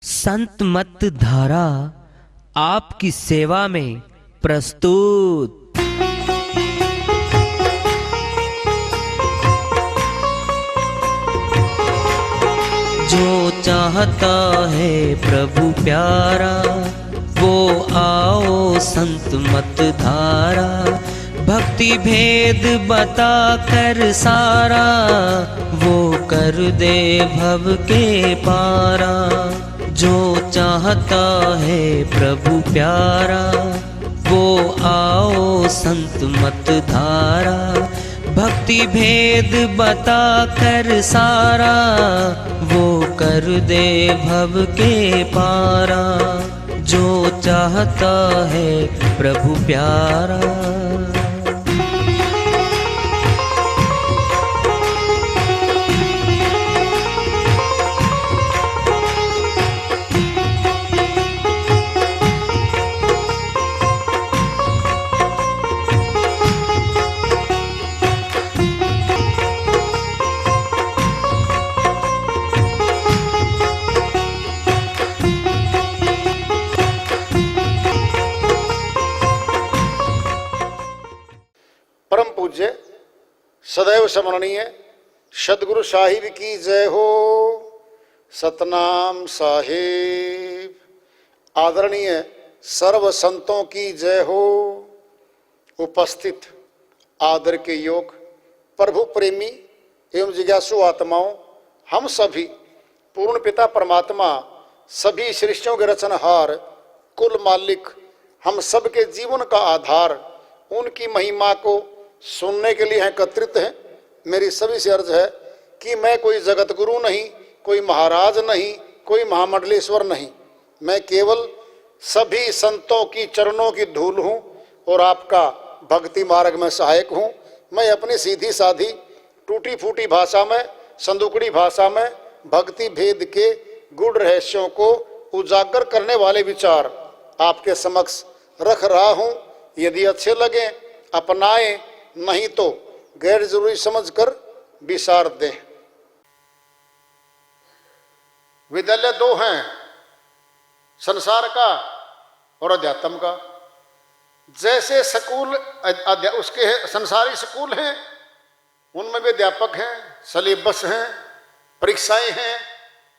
संत मत धारा आपकी सेवा में प्रस्तुत। जो चाहता है प्रभु प्यारा वो आओ संत मत धारा। भक्ति भेद बता कर सारा वो कर दे भव के पारा। जो चाहता है प्रभु प्यारा वो आओ संत मत धारा। भक्ति भेद बता कर सारा वो कर दे भव के पारा। जो चाहता है प्रभु प्यारा। परम पूज्य सदैव स्मरणीय सदगुरु साहिब की जय हो। सतनाम साहिब। आदरणीय सर्व संतों की जय हो। उपस्थित आदर के योग प्रभु प्रेमी एवं जिज्ञासु आत्माओं, हम सभी पूर्ण पिता परमात्मा सभी सृष्टियों के रचनहार कुल मालिक हम सब के जीवन का आधार उनकी महिमा को सुनने के लिए एकत्रित हैं। मेरी सभी से अर्ज है कि मैं कोई जगत गुरु नहीं, कोई महाराज नहीं, कोई महामंडलेश्वर नहीं। मैं केवल सभी संतों की चरणों की धूल हूँ और आपका भक्ति मार्ग में सहायक हूँ। मैं अपनी सीधी साधी टूटी फूटी भाषा में, संदुकड़ी भाषा में भक्ति भेद के गूढ़ रहस्यों को उजागर करने वाले विचार आपके समक्ष रख रहा हूँ। यदि अच्छे लगे अपनाएं, नहीं तो गैर जरूरी समझकर विसार दें। विद्यालय दो हैं, संसार का और अध्यात्म का। जैसे स्कूल उसके संसारी स्कूल हैं, उनमें भी अध्यापक हैं, सिलेबस हैं, परीक्षाएं हैं,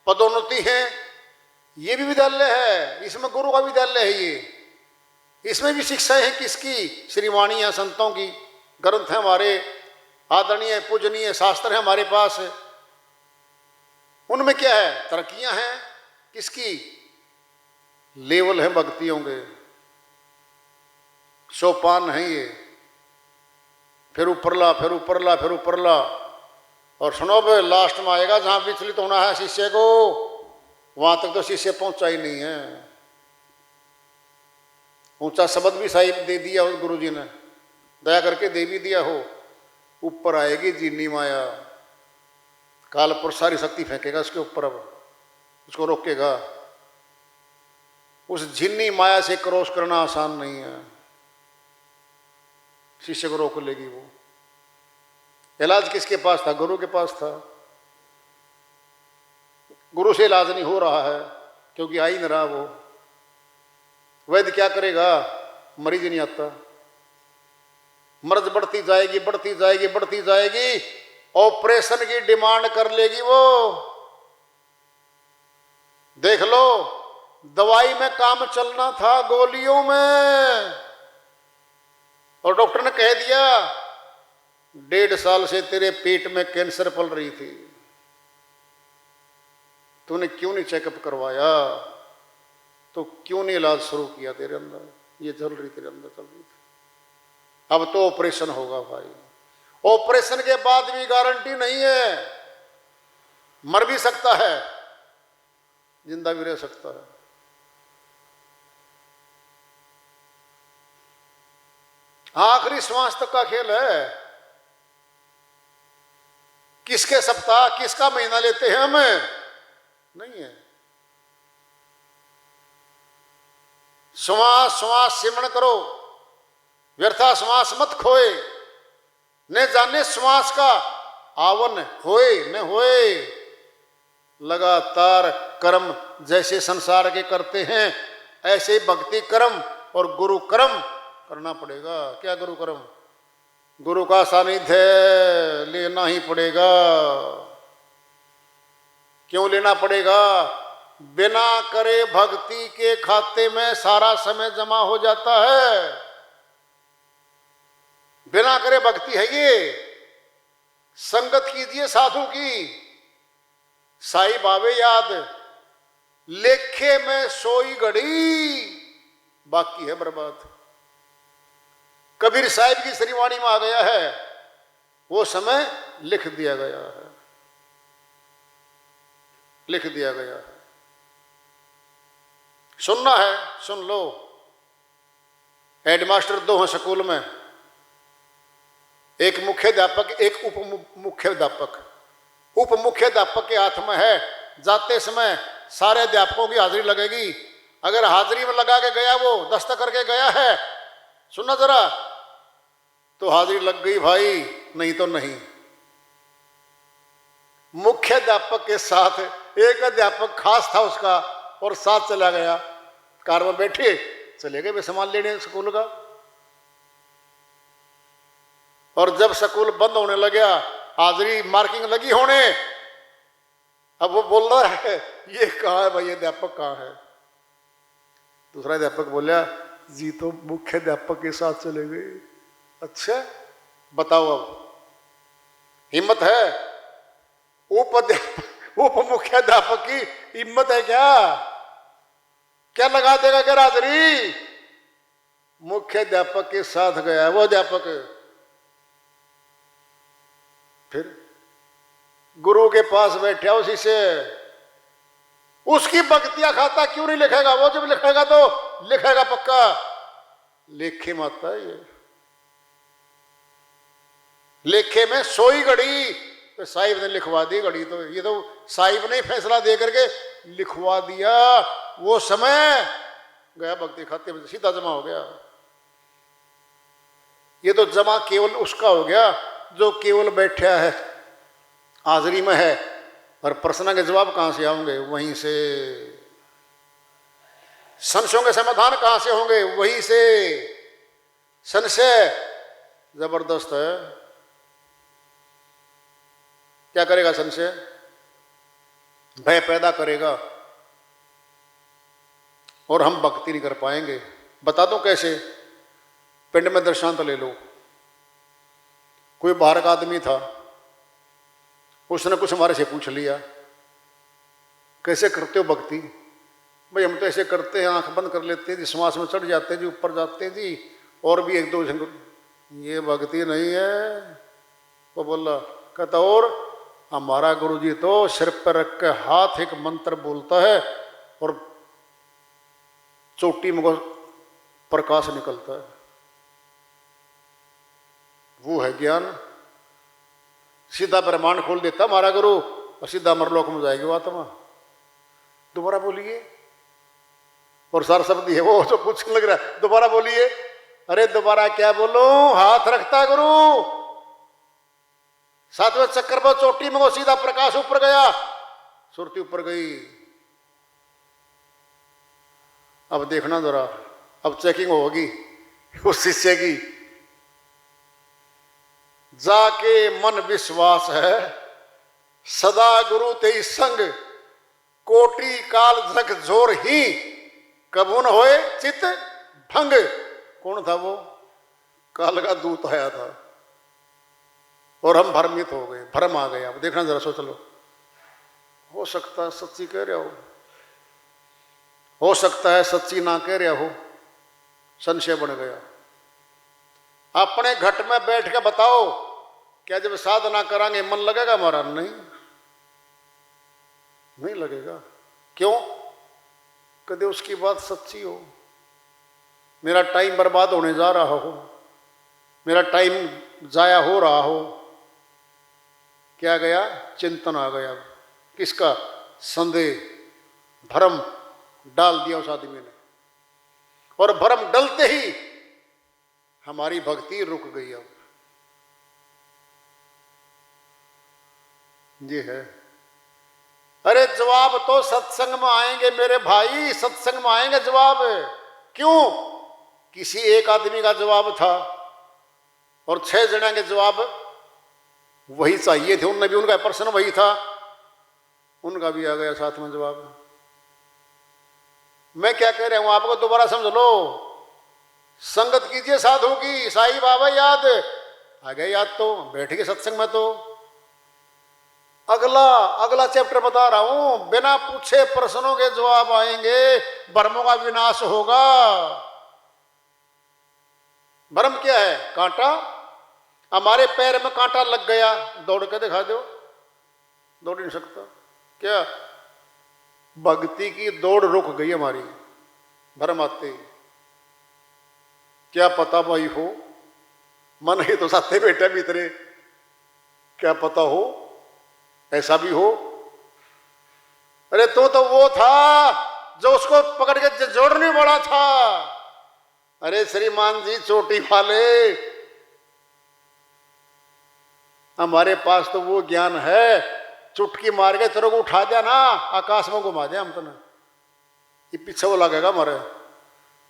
पदोन्नति हैं। ये भी विद्यालय है, इसमें गुरु का विद्यालय है। इसमें भी शिक्षाएं हैं किसकी? श्रीवाणी है, संतों की ग्रंथ हैं, हमारे आदरणीय पूजनीय शास्त्र हैं हमारे पास। उनमें क्या है? तरक्कियां हैं किसकी? लेवल है भक्तियों के, सोपान है ये, फिर ऊपरला, फिर ऊपरला, फिर ऊपरला। और सुनो भाई, लास्ट में आएगा जहां विचलित होना है शिष्य को, वहां तक तो शिष्य पहुंचा ही नहीं है। ऊंचा शब्द भी साहिब दे दिया हो गुरु जी ने, दया करके दे भी दिया हो। ऊपर आएगी जीनी माया, कालपुर सारी शक्ति फेंकेगा उसके ऊपर, अब उसको रोकेगा। उस झिन्नी माया से क्रॉस करना आसान नहीं है, शिष्य को रोक लेगी वो। इलाज किसके पास था? गुरु के पास था। गुरु से इलाज नहीं हो रहा है क्योंकि आ ही नहीं रहा वो। वैद्य क्या करेगा? मरीज नहीं आता। मर्ज बढ़ती जाएगी, बढ़ती जाएगी, बढ़ती जाएगी, ऑपरेशन की डिमांड कर लेगी वो। देख लो, दवाई में काम चलना था, गोलियों में। और डॉक्टर ने कह दिया 1.5 साल से तेरे पेट में कैंसर पल रही थी, तूने क्यों नहीं चेकअप करवाया? तो क्यों नहीं इलाज शुरू किया? तेरे अंदर ये चल रही, तेरे अंदर चल रही थी। अब तो ऑपरेशन होगा भाई। ऑपरेशन के बाद भी गारंटी नहीं है, मर भी सकता है, जिंदा भी रह सकता है। आखिरी श्वास तक का खेल है। किसके सप्ताह, किसका महीना लेते हैं हमें? नहीं है। श्वास श्वास सिमरण करो, व्यर्था श्वास मत खोए। न जाने श्वास का आवन होए न होए। लगातार कर्म जैसे संसार के करते हैं ऐसे भक्ति कर्म और गुरु कर्म करना पड़ेगा। क्या गुरु कर्म? गुरु का सानिध्य लेना ही पड़ेगा। क्यों लेना पड़ेगा? बिना करे भक्ति के खाते में सारा समय जमा हो जाता है। बिना करे भक्ति है ये। संगत कीजिए साधु की, साई बावे याद, लेखे में सोई घड़ी बाकी है बर्बाद। कबीर साहिब की श्रीवाणी में आ गया है, वो समय लिख दिया गया है, लिख दिया गया है। सुनना है सुन लो। हेडमास्टर 2 हैं स्कूल में, एक मुख्याध्यापक एक उप मुख्याध्यापक। उप मुख्याध्यापक के हाथ में है, जाते समय सारे अध्यापकों की हाजिरी लगेगी। अगर हाजिरी में लगा के गया, वो दस्तक करके गया है, सुनना जरा, तो हाजिरी लग गई भाई, नहीं तो नहीं। मुख्याध्यापक के साथ एक अध्यापक खास था उसका, और साथ चला गया। कार में बैठे चले गए वे सामान लेने स्कूल का। और जब स्कूल बंद होने लगा, हाजिरी मार्किंग लगी होने, अब वो बोल रहा है ये कहाँ है भाई, ये अध्यापक कहाँ है? दूसरा अध्यापक बोला जी तो मुख्य अध्यापक के साथ चले गए। अच्छा बताओ, अब हिम्मत है? उप मुख्याध्यापक की हिम्मत है क्या? क्या लगा देगा क्या हाजिरी? मुख्याध्यापक के साथ गया वो अध्यापक, फिर गुरु के पास बैठा उसी से, उसकी भक्तियां खाता क्यों नहीं लिखेगा? वो जब लिखेगा तो लिखेगा पक्का। लेखे में आता है ये, लेखे में सोई घड़ी, तो साहिब ने लिखवा दी घड़ी। तो ये तो साहिब ने फैसला दे करके लिखवा दिया। वो समय गया भक्ति खाते में, सीधा जमा हो गया। ये तो जमा केवल उसका हो गया जो केवल बैठा है, हाजिरी में है, और प्रश्न के जवाब कहां से आएंगे? वहीं से। संशयों के समाधान कहां से होंगे? वहीं से। संशय जबरदस्त है। क्या करेगा संशय? भय पैदा करेगा, और हम भक्ति नहीं कर पाएंगे। बता दो कैसे? पिंड में दृष्टांत ले लो। कोई बाहर का आदमी था, उसने कुछ हमारे से पूछ लिया, कैसे करते हो भक्ति? भाई हम तो ऐसे करते हैं, आंख बंद कर लेते हैं जी, श्वास में चढ़ जाते हैं जी, ऊपर जाते हैं जी, और भी एक दो। ये भक्ति नहीं है। वो बोला, कहता और हमारा गुरुजी तो सिर पर रख के हाथ एक मंत्र बोलता है और चोटी में प्रकाश निकलता है, वो है ज्ञान। सीधा ब्रह्मांड खोल देता हमारा गुरु, और सीधा अमरलोक में जाएगी वो आत्मा। दोबारा बोलिए। और सारा शब्द है वो जो कुछ लग रहा है, दोबारा बोलिए। अरे दोबारा क्या बोलो? हाथ रखता गुरु, 7वें चक्कर पर चोटी में वो सीधा प्रकाश ऊपर गया, सुरती ऊपर गई। अब देखना जरा, अब चेकिंग होगी उस शिष्य की। जाके मन विश्वास है, सदा गुरु तेई संग, कोटि काल जग जोर ही, कबून होए चित भंग। कौन था वो? काल का दूत आया था, और हम भ्रमित हो गए, भ्रम आ गया। अब देखना जरा, सोच लो। हो सकता है सच्ची कह रहा हो सकता है सच्ची ना कह रहा हो। संशय बन गया। अपने घट में बैठ के बताओ, क्या जब साधना करांगे मन लगेगा हमारा? नहीं लगेगा। क्यों? कदे उसकी बात सच्ची हो। मेरा टाइम बर्बाद होने जा रहा हो, मेरा टाइम जाया हो रहा हो। क्या गया? चिंतन आ गया। किसका? संदेह, भ्रम डाल दिया उस आदमी ने, और भ्रम डलते ही हमारी भक्ति रुक गई। अब ये है अरे जवाब तो सत्संग में आएंगे मेरे भाई, सत्संग में आएंगे जवाब। क्यों? किसी एक आदमी का जवाब था और 6 जने के जवाब वही चाहिए थे, उनने भी, उनका प्रश्न वही था, उनका भी आ गया साथ में जवाब। मैं क्या कह रहा हूं आपको दोबारा समझ लो। संगत कीजिए साधु की, साईं बाबा याद आ गए, याद तो बैठ के सत्संग में। तो अगला चैप्टर बता रहा हूं, बिना पूछे प्रश्नों के जवाब आएंगे, भ्रमों का विनाश होगा। भ्रम क्या है? कांटा। हमारे पैर में कांटा लग गया, दौड़ के दिखा दो, दौड़ नहीं सकता। क्या? भक्ति की दौड़ रुक गई हमारी, भ्रम आते। क्या पता भाई हो, मन ही तो साथे बैठे भीतरे, क्या पता हो, ऐसा भी हो। अरे तो वो था जो उसको पकड़ के जोड़ने वाला था। अरे श्रीमान जी चोटी वाले, हमारे पास तो वो ज्ञान है, चुटकी मार के तेरे को उठा दिया ना, आकाश में घुमा दिया हम तो ना, ये पीछे वो लगेगा हमारे।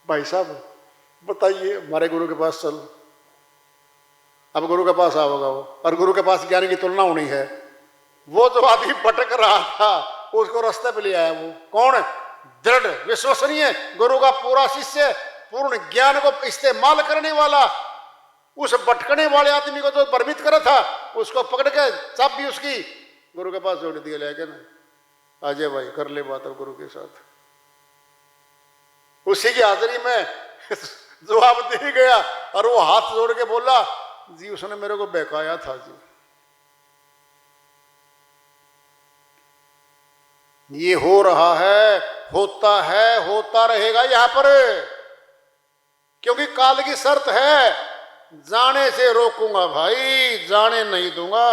भाई साहब बताइए, हमारे गुरु के पास चल। अब गुरु के पास आओगा वो, और गुरु के पास ज्ञान की तुलना होनी है। वो जो आदमी भटक रहा था उसको रास्ते पे ले आया। वो कौन? दृढ़ विश्वसनीय गुरु का पूरा शिष्य, पूर्ण ज्ञान को इस्तेमाल करने वाला। उस भटकने वाले आदमी को जो भ्रमित करा था, उसको पकड़ के चाबी उसकी गुरु के पास जोड़ दिया, लेकिन अजय भाई कर ले बात अब गुरु के साथ। उसी की हाजिरी में जवाब दे गया, और वो हाथ जोड़ के बोला, जी उसने मेरे को बहकाया था जी। ये हो रहा है, होता है, होता रहेगा यहां पर, क्योंकि काल की शर्त है, जाने से रोकूंगा भाई, जाने नहीं दूंगा।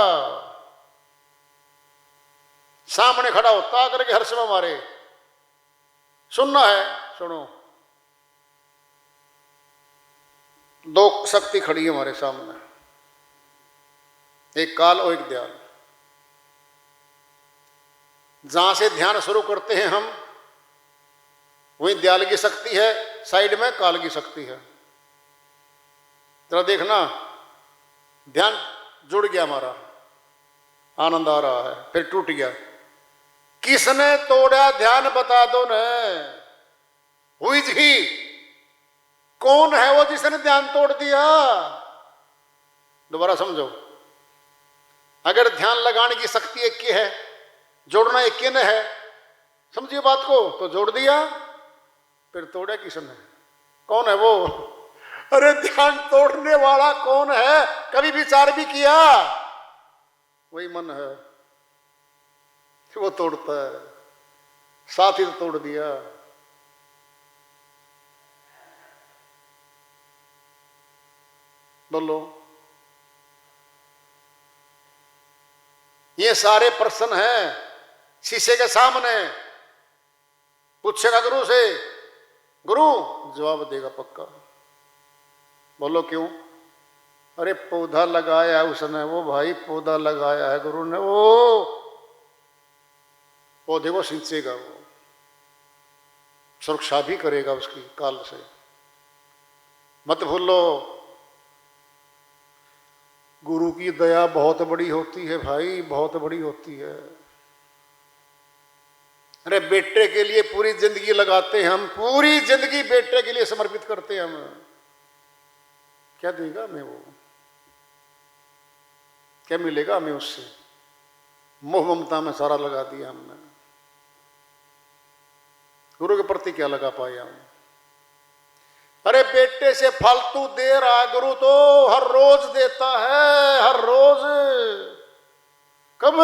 सामने खड़ा होता करके हर समय हमारे सुनना है, सुनो। 2 शक्ति खड़ी है हमारे सामने, एक काल और एक दयाल। जहां से ध्यान शुरू करते हैं हम, वही दयाल की शक्ति है, साइड में काल की शक्ति है। जरा देखना, ध्यान जुड़ गया हमारा, आनंद आ रहा है, फिर टूट गया। किसने तोड़ा ध्यान बता दो न, हुई जी। कौन है वो जिसने ध्यान तोड़ दिया? दोबारा समझो, अगर ध्यान लगाने की शक्ति एक की है, जोड़ना एक की ने है, समझिए बात को, तो जोड़ दिया, फिर तोड़ा किसने? कौन है वो? अरे ध्यान तोड़ने वाला कौन है? कभी विचार भी किया? वही मन है, वो तोड़ता है, साथ ही तो तोड़ दिया। बोलो, ये सारे प्रश्न हैं शीशे के सामने, पूछेगा गुरु से, गुरु जवाब देगा पक्का। बोलो क्यों? अरे पौधा लगाया उसने, वो भाई पौधा लगाया है गुरु ने, वो पौधे को सींचेगा, वो सुरक्षा भी करेगा उसकी काल से, मत भूलो। गुरु की दया बहुत बड़ी होती है भाई, बहुत बड़ी होती है। अरे बेटे के लिए पूरी जिंदगी लगाते हैं हम, पूरी जिंदगी बेटे के लिए समर्पित करते हैं हम। क्या देगा हमें वो? क्या मिलेगा हमें उससे? मोह ममता में सारा लगा दिया हमने, गुरु के प्रति क्या लगा पाए हम? अरे बेटे से फालतू दे रहा गुरु तो हर रोज देता है, हर रोज। कब?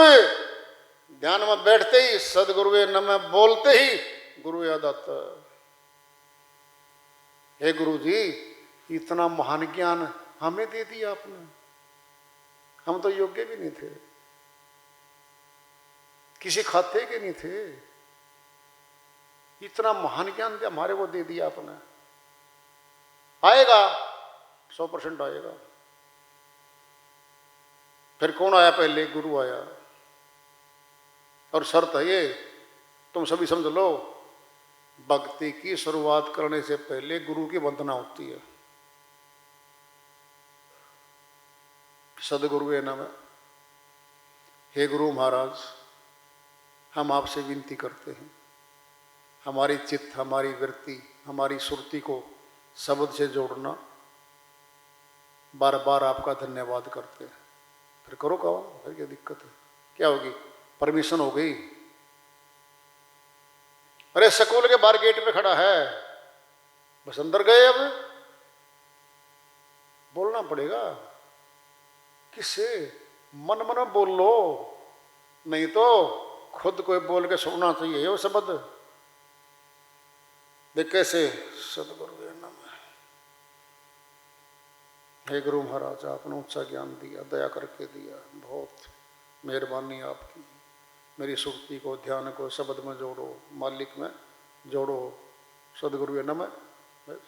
ध्यान में बैठते ही सदगुरु नमः बोलते ही गुरु याद आता है। हे गुरु जी, इतना महान ज्ञान हमें दे दिया आपने, हम तो योग्य भी नहीं थे, किसी खाते के नहीं थे, इतना महान ज्ञान हमारे को दे दिया आपने। आएगा 100% आएगा। फिर कौन आया पहले? गुरु आया। और शर्त है ये, तुम सभी समझ लो, भक्ति की शुरुआत करने से पहले गुरु की वंदना होती है। सदगुरु के नाम है। हे गुरु महाराज, हम आपसे विनती करते हैं, हमारी चित्त, हमारी वृत्ति, हमारी सुरती को शब्द से जोड़ना। बार बार आपका धन्यवाद करते हैं। फिर करो काम, फिर क्या दिक्कत है, क्या होगी, परमिशन हो गई। अरे स्कूल के बाहर गेट पे खड़ा है, बस अंदर गए, अब बोलना पड़ेगा। किससे? मन मन में बोल लो, नहीं तो खुद कोई बोल के सुनना चाहिए वो शब्द। देख कैसे सदगुरु के नाम है। हे गुरु महाराज, आपने ऊंचा ज्ञान दिया, दया करके दिया, बहुत मेहरबानी आपकी। मेरी सुक्ति को, ध्यान को शब्द में जोड़ो, मालिक में जोड़ो, सदगुरु के नाम है। बस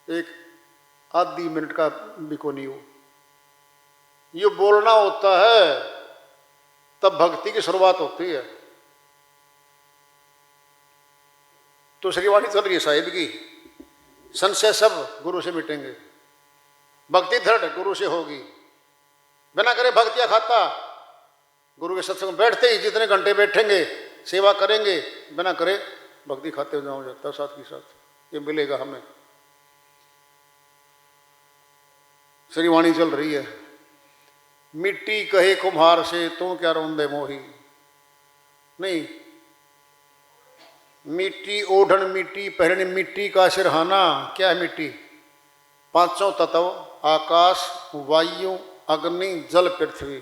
एक आधी मिनट का भी को नहीं हो, ये बोलना होता है, तब भक्ति की शुरुआत होती है। तो श्रीवाणी चल रही है साहिब की, संशय सब गुरु से मिटेंगे, भक्ति दृढ़ गुरु से होगी। बिना करे भक्तियां खाता, गुरु के सत्संग में बैठते ही जितने घंटे बैठेंगे, सेवा करेंगे, बिना करे भक्ति खाते हो जाओ जाता साथ के साथ। ये मिलेगा हमें। श्रीवाणी चल रही है। मिट्टी कहे कुम्हार से, तू क्या रोंदे मोही। नहीं, मिट्टी ओढ़न मिट्टी पहरने, मिट्टी का सिरहाना। क्या है मिट्टी? पांचों तत्व, आकाश, वायु, अग्नि, जल, पृथ्वी।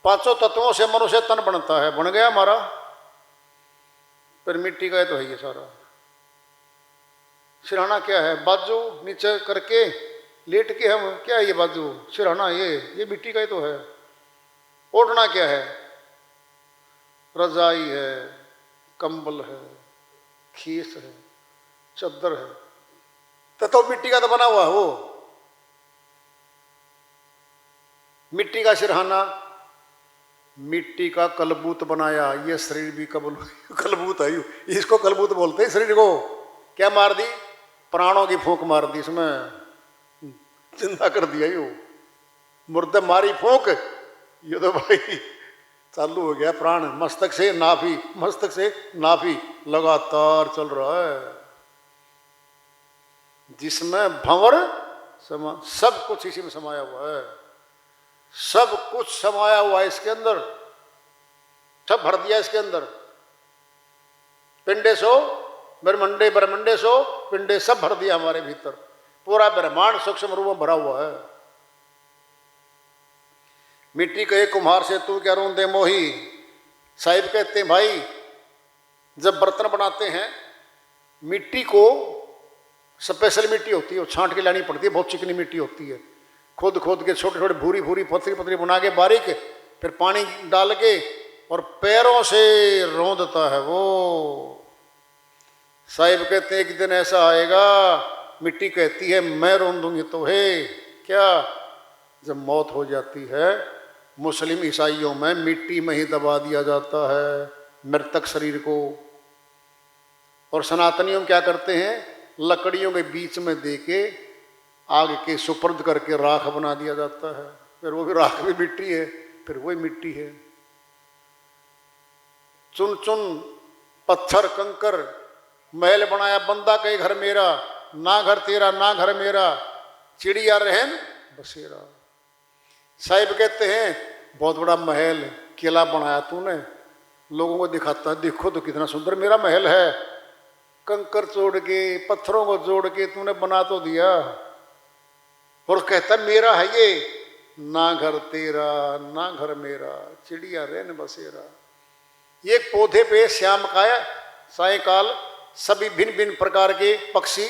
पांचों तत्वों से मनुष्य तन बनता है, बन गया हमारा। पर मिट्टी का तो है ये सारा। सिरहाना क्या है? बाजू नीचे करके लेट के हम, क्या है ये बाजू? सिरहाना ये मिट्टी का ही तो है। ओढ़ना क्या है? रजाई है, कंबल है, खीस है, चद्दर है, तो मिट्टी का तो बना हुआ वो। मिट्टी का सिरहाना, मिट्टी का कलबूत बनाया। ये शरीर भी कलबूत है, इसको कलबूत बोलते हैं शरीर को। क्या मार दी? प्राणों की फूंक मार दी, इसमें जिंदा कर दिया। यू मुर्दे मारी फूंक, ये तो भाई चालू हो गया प्राण। मस्तक से नाभि, मस्तक से नाभि लगातार चल रहा है, जिसमें भंवर सब कुछ इसी में समाया हुआ है। सब कुछ समाया हुआ है इसके अंदर, सब भर दिया इसके अंदर। पिंडे सो ब्रह्मंडे, ब्रह्मंडे सो पिंडे, सब भर दिया हमारे भीतर। पूरा ब्रह्मांड सूक्ष्म रूप में भरा हुआ है। मिट्टी कहे कुम्हार से, तू क्या रोंदे मोही। साहिब कहते हैं भाई, जब बर्तन बनाते हैं, मिट्टी को स्पेशल मिट्टी होती है, वो छांट के लानी पड़ती है, बहुत चिकनी मिट्टी होती है। खोद खोद के छोटे छोटे भूरी भूरी पतली पतली बना के बारीक, फिर पानी डाल के और पैरों से रौंदता है वो। साहिब कहते हैं एक दिन ऐसा आएगा, मिट्टी कहती है मैं रौंदूंगी तो है क्या? जब मौत हो जाती है, मुस्लिम ईसाइयों में मिट्टी में ही दबा दिया जाता है मृतक शरीर को। और सनातनियों में क्या करते हैं? लकड़ियों के बीच में दे के आग के सुपर्द करके राख बना दिया जाता है। फिर वो भी राख भी मिट्टी है, फिर वही मिट्टी है। चुन चुन पत्थर कंकर महल बनाया, बंदा कहे घर मेरा, ना घर तेरा ना घर मेरा, चिड़िया रहन बसेरा। साहिब कहते हैं बहुत बड़ा महल किला बनाया तूने, लोगों को दिखाता है, देखो तो कितना सुंदर मेरा महल है। कंकर जोड़ के, पत्थरों को जोड़ के तूने बना तो दिया, और कहता मेरा है ये। ना घर तेरा ना घर मेरा, चिड़िया रहन बसेरा। ये पौधे पे श्याम का सायकाल सभी भिन्न भिन्न प्रकार के पक्षी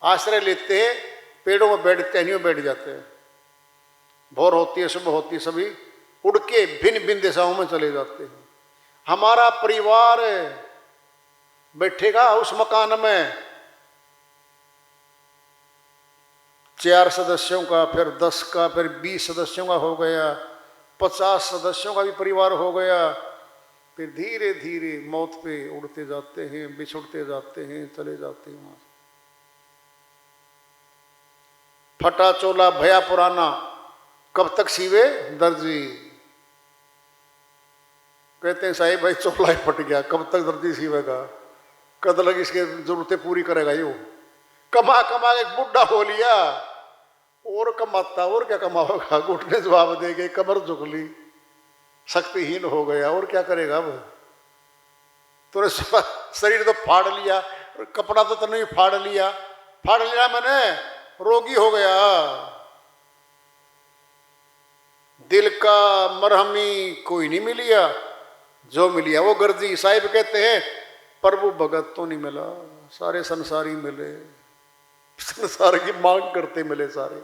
आश्रय लेते हैं, पेड़ों में बैठ, टहनियों में बैठ जाते हैं। भोर होती है, सुबह होती है, सभी उड़ के भिन्न भिन्न दिशाओं में चले जाते हैं। हमारा परिवार बैठेगा उस मकान में, 4 सदस्यों का, फिर 10 का, फिर 20 सदस्यों का हो गया, 50 सदस्यों का भी परिवार हो गया, फिर धीरे धीरे मौत पे उड़ते जाते हैं, बिछुड़ते जाते हैं, चले जाते हैं वहां से। फटा चोला भया पुराना, कब तक सीवे दर्जी। कहते हैं साहिब भाई चोला ही फट गया, कब तक दर्जी सीवेगा, कद लग इसके जरूरतें पूरी करेगा यू। कमा कमा के बुढ़ा हो लिया, और कमाता और क्या कमाओगा, घुटने जवाब दे गए, कमर झुक ली, शक्तिहीन हो गया, और क्या करेगा अब। तूने शरीर तो फाड़ लिया, कपड़ा तो तूने फाड़ लिया, फाड़ लिया मैंने, रोगी हो गया। दिल का मरहमी कोई नहीं मिलिया, जो मिलिया वो गर्जी। साहिब कहते हैं प्रभु भगत तो नहीं मिला, सारे संसारी मिले, संसार की मांग करते मिले सारे।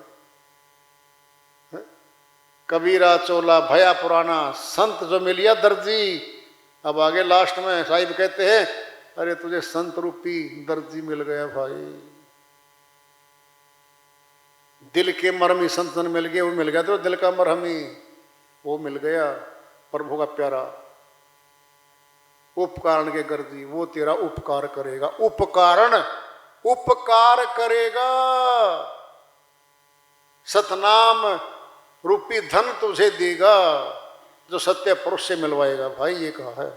कबीरा चोला भया पुराना, संत जो मिलिया दर्जी। अब आगे लास्ट में साहिब कहते हैं अरे तुझे संत रूपी दर्जी मिल गया भाई, दिल के मरहमी संतन मिल गए, वो मिल गया तो दिल का मरहमी वो मिल गया, प्रभु का प्यारा उपकारण के गर्जी, वो तेरा उपकार करेगा, उपकारण उपकार करेगा, सतनाम रूपी धन तुझे देगा, जो सत्य पुरुष से मिलवाएगा। भाई ये कहा है।